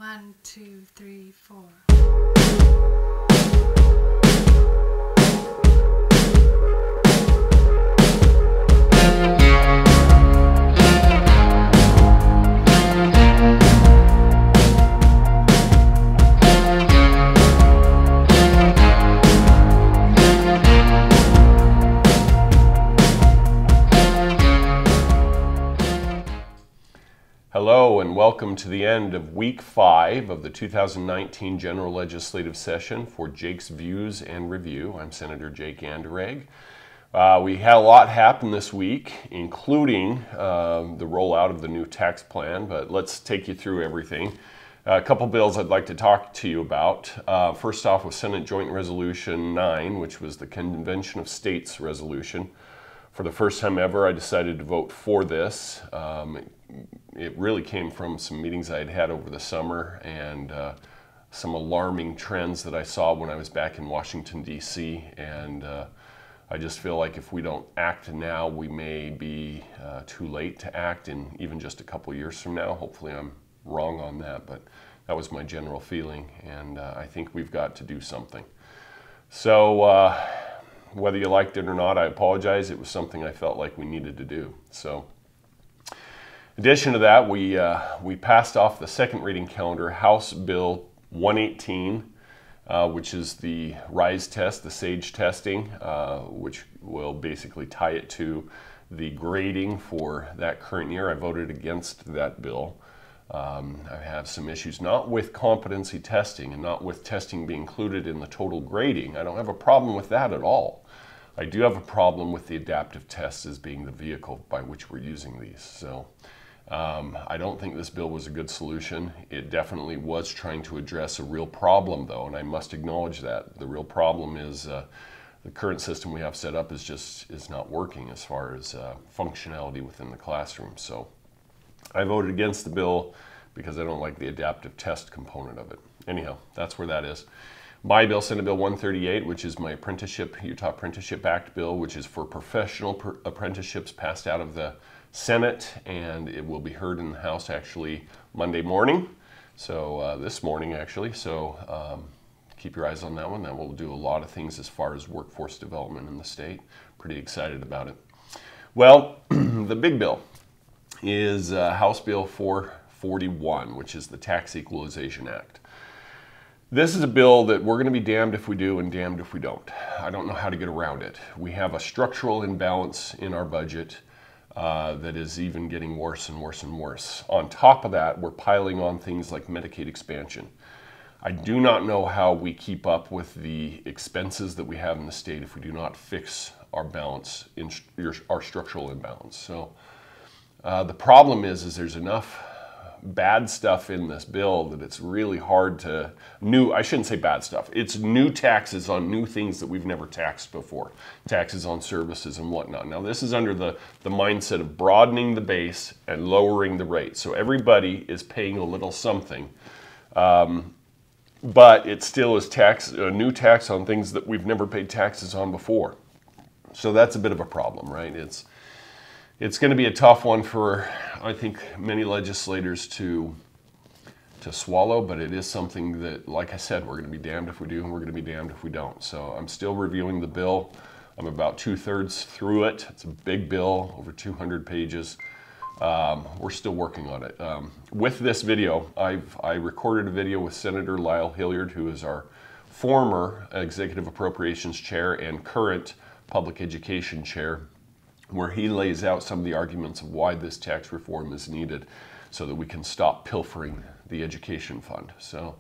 1, 2, 3, 4. Hello and welcome to the end of week 5 of the 2019 General Legislative Session for Jake's Views and Review. I'm Senator Jake Anderegg. We had a lot happen this week, including the rollout of the new tax plan, but let's take you through everything. A couple bills I'd like to talk to you about. First off was Senate Joint Resolution 9, which was the Convention of States resolution. For the first time ever, I decided to vote for this. It really came from some meetings I had had over the summer and some alarming trends that I saw when I was back in Washington, D.C. And I just feel like if we don't act now, we may be too late to act in even just a couple years from now. Hopefully I'm wrong on that, but that was my general feeling, and I think we've got to do something. So whether you liked it or not, I apologize. It was something I felt like we needed to do. So, in addition to that, we passed off the second reading calendar, House Bill 118, which is the RISE test, the SAGE testing, which will basically tie it to the grading for that current year. I voted against that bill. I have some issues, not with competency testing and not with testing being included in the total grading. I don't have a problem with that at all. I do have a problem with the adaptive tests as being the vehicle by which we're using these. So I don't think this bill was a good solution. It definitely was trying to address a real problem, though, and I must acknowledge that. The real problem is the current system we have set up is not working as far as functionality within the classroom. So I voted against the bill because I don't like the adaptive test component of it. Anyhow, that's where that is. My bill, Senate Bill 138, which is my Utah Apprenticeship Act bill, which is for professional apprenticeships, passed out of the Senate, and it will be heard in the House actually Monday morning. So this morning actually. So keep your eyes on that one. That will do a lot of things as far as workforce development in the state. Pretty excited about it. Well, the big bill is House Bill 441, which is the Tax Equalization Act. This is a bill that we're going to be damned if we do and damned if we don't. I don't know how to get around it. We have a structural imbalance in our budget that is even getting worse and worse and worse. On top of that, we're piling on things like Medicaid expansion. I do not know how we keep up with the expenses that we have in the state if we do not fix our balance, our structural imbalance. So the problem is there's enough bad stuff in this bill that it's really hard to I shouldn't say bad stuff. It's new taxes on new things that we've never taxed before. Taxes on services and whatnot. Now this is under the mindset of broadening the base and lowering the rate. So everybody is paying a little something. But it still is a new tax on things that we've never paid taxes on before. So that's a bit of a problem, right? It's going to be a tough one for, I think, many legislators to swallow, but it is something that, like I said, we're going to be damned if we do and we're going to be damned if we don't. So I'm still reviewing the bill. I'm about 2/3 through it. It's a big bill, over 200 pages. We're still working on it. With this video, I recorded a video with Senator Lyle Hilliard, who is our former Executive Appropriations Chair and current Public Education Chair, where he lays out some of the arguments of why this tax reform is needed so that we can stop pilfering the education fund. So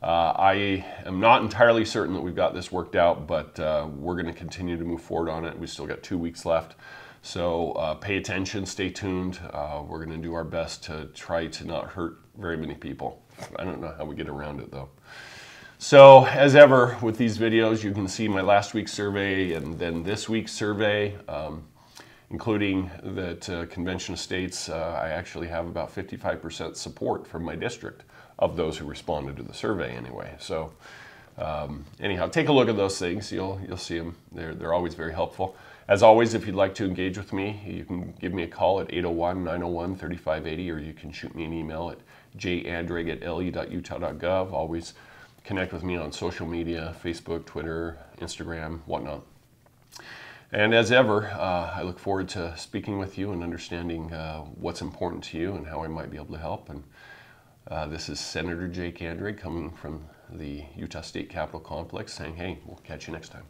I am not entirely certain that we've got this worked out, but we're going to continue to move forward on it. We still got 2 weeks left. So pay attention, stay tuned. We're going to do our best to try to not hurt very many people. I don't know how we get around it though. So as ever with these videos, you can see my last week's survey and then this week's survey. Including that Convention of States, I actually have about 55% support from my district of those who responded to the survey anyway. So anyhow, take a look at those things. You'll see them. They're always very helpful. As always, if you'd like to engage with me, you can give me a call at 801-901-3580, or you can shoot me an email at jandereg@le.utah.gov. Always connect with me on social media, Facebook, Twitter, Instagram, whatnot. And as ever, I look forward to speaking with you and understanding what's important to you and how I might be able to help. And this is Senator Jake Anderegg coming from the Utah State Capitol Complex saying, hey, we'll catch you next time.